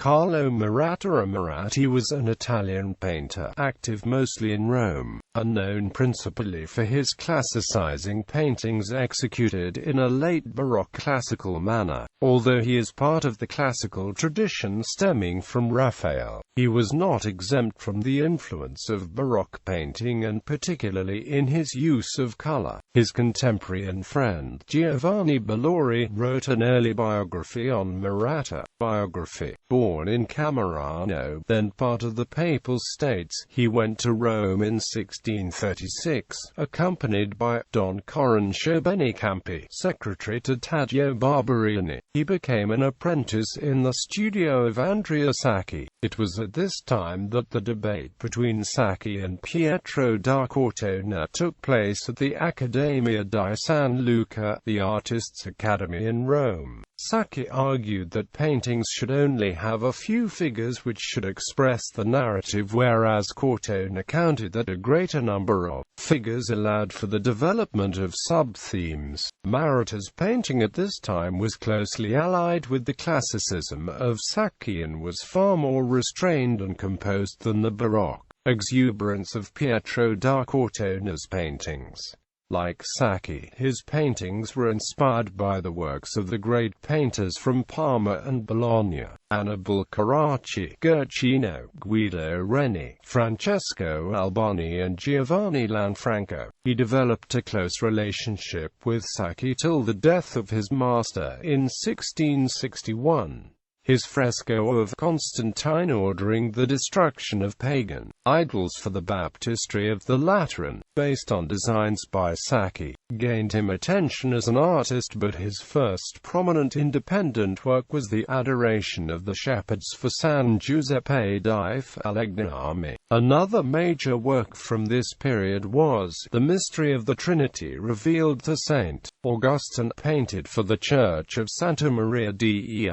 Carlo Maratta. Maratti was an Italian painter, active mostly in Rome, and known principally for his classicizing paintings executed in a late Baroque classical manner. Although he is part of the classical tradition stemming from Raphael, he was not exempt from the influence of Baroque painting, and particularly in his use of color. His contemporary and friend Giovanni Bellori wrote an early biography on Maratta. Biography. Born in Camerano, then part of the Papal States, he went to Rome in 1636, accompanied by Don Coroncio Bennicampi, secretary to Taddeo Barberini. He became an apprentice in the studio of Andrea Sacchi. It was at this time that the debate between Sacchi and Pietro da Cortona took place at the Accademia di San Luca, the artists' academy in Rome. Sacchi argued that paintings should only have a few figures which should express the narrative, whereas Cortona countered that a greater number of figures allowed for the development of sub-themes. Maratta's painting at this time was closely allied with the classicism of Sacchi and was far more restrained and composed than the Baroque exuberance of Pietro da Cortona's paintings. Like Sacchi, his paintings were inspired by the works of the great painters from Parma and Bologna: Annibale Carracci, Guercino, Guido Reni, Francesco Albani and Giovanni Lanfranco. He developed a close relationship with Sacchi till the death of his master in 1661. His fresco of Constantine ordering the destruction of pagan idols for the baptistry of the Lateran, based on designs by Sacchi, gained him attention as an artist, but his first prominent independent work was the Adoration of the Shepherds for San Giuseppe di Falegname. Another major work from this period was The Mystery of the Trinity, revealed to St. Augustine, painted for the Church of Santa Maria dei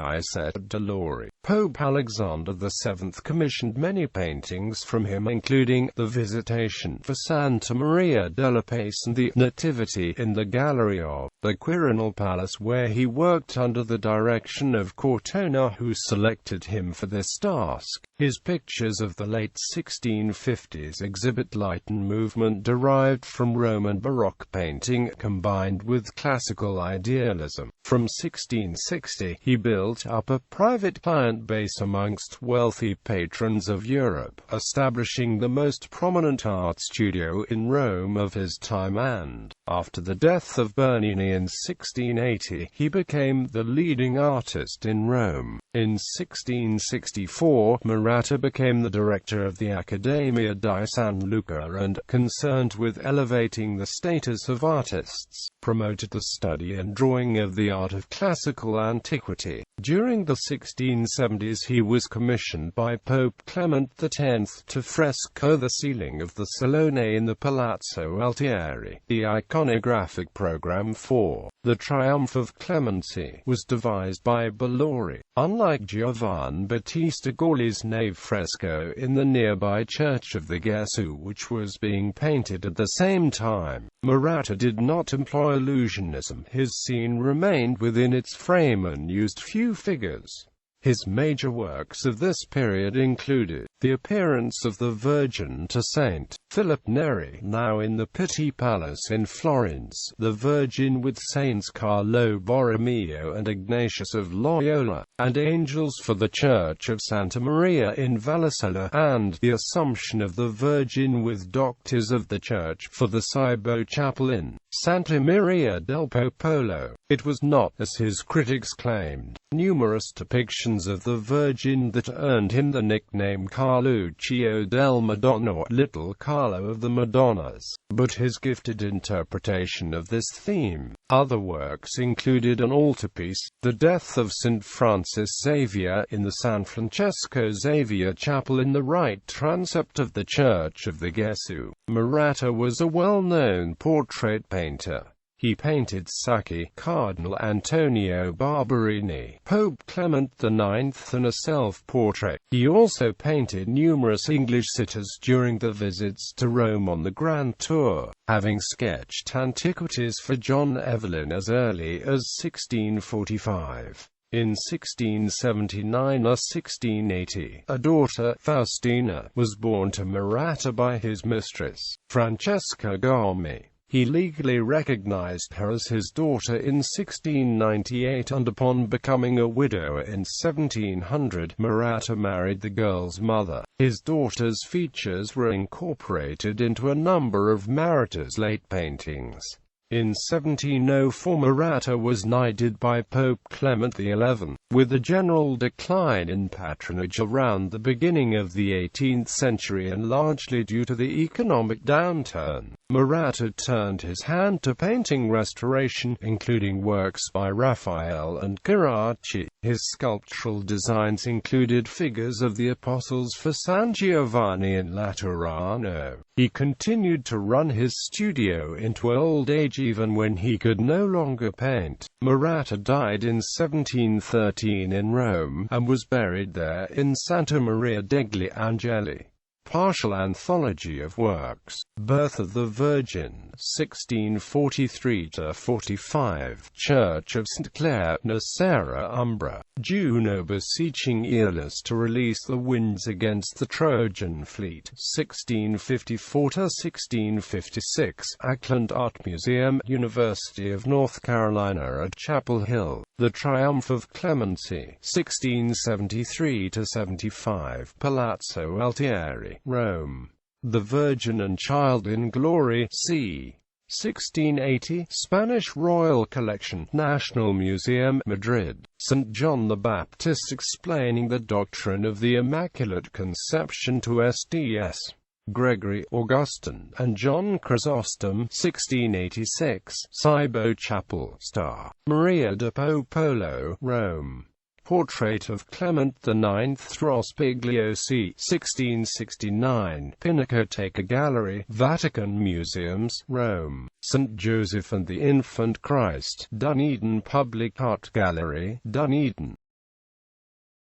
Dolori. Pope Alexander VII commissioned many paintings from him, including the Visitation for Santa Maria della Pace and the Nativity in the gallery of the Quirinal Palace, where he worked under the direction of Cortona, who selected him for this task. His pictures of the late 1650s exhibit Latin movement derived from Roman Baroque painting, combined with classical idealism. From 1660, he built up a private client base amongst wealthy patrons of Europe, establishing the most prominent art studio in Rome of his time, and, after the death of Bernini in 1680, he became the leading artist in Rome. In 1664, Maratta became the director of the Accademia di San Luca and, concerned with elevating the status of artists, promoted the study and drawing of the art of classical antiquity. During the 1670s he was commissioned by Pope Clement X to fresco the ceiling of the Salone in the Palazzo Altieri. The iconographic program for The Triumph of Clemency was devised by Bellori. Unlike Giovan Battista Gorli's nave fresco in the nearby Church of the Gesù, which was being painted at the same time, Maratta did not employ illusionism. His scene remained within its frame and used few figures. His major works of this period included The Appearance of the Virgin to Saint Philip Neri, now in the Pitti Palace in Florence, The Virgin with Saints Carlo Borromeo and Ignatius of Loyola, and Angels for the Church of Santa Maria in Vallicella, and The Assumption of the Virgin with Doctors of the Church for the Cibo Chapel in Santa Maria del Popolo. It was not, as his critics claimed, numerous depictions of the Virgin that earned him the nickname Carluccio del Madonna, or Little Carlo of the Madonnas, but his gifted interpretation of this theme. Other works included an altarpiece, The Death of St. Francis Xavier, in the San Francesco Xavier Chapel in the right transept of the Church of the Gesù. Maratta was a well-known portrait painter. He painted Sacchi, Cardinal Antonio Barberini, Pope Clement IX, and a self-portrait. He also painted numerous English sitters during the visits to Rome on the Grand Tour, having sketched antiquities for John Evelyn as early as 1645. In 1679 or 1680, a daughter, Faustina, was born to Maratta by his mistress, Francesca Gomi. He legally recognized her as his daughter in 1698, and upon becoming a widower in 1700, Maratta married the girl's mother. His daughter's features were incorporated into a number of Maratta's late paintings. In 1704 Maratta was knighted by Pope Clement XI. With a general decline in patronage around the beginning of the 18th century and largely due to the economic downturn, Maratta turned his hand to painting restoration, including works by Raphael and Carracci. His sculptural designs included figures of the apostles for San Giovanni in Laterano. He continued to run his studio into old age even when he could no longer paint. Maratta died in 1713 in Rome, and was buried there in Santa Maria degli Angeli. Partial anthology of works. Birth of the Virgin, 1643–45. Church of St. Clare, Nocera, Umbra. Juno beseeching Aeolus to release the winds against the Trojan fleet, 1654–1656. Ackland Art Museum, University of North Carolina at Chapel Hill. The Triumph of Clemency, 1673–75. Palazzo Altieri, Rome. The Virgin and Child in Glory, c. 1680. Spanish Royal Collection, National Museum, Madrid. St. John the Baptist explaining the doctrine of the Immaculate Conception to Sts. Gregory, Augustine, and John Chrysostom, 1686. Cybo Chapel, Star. Maria de Popolo, Rome. Portrait of Clement IX, Rospiglio c. 1669. Pinacoteca Gallery, Vatican Museums, Rome. St. Joseph and the Infant Christ, Dunedin Public Art Gallery, Dunedin.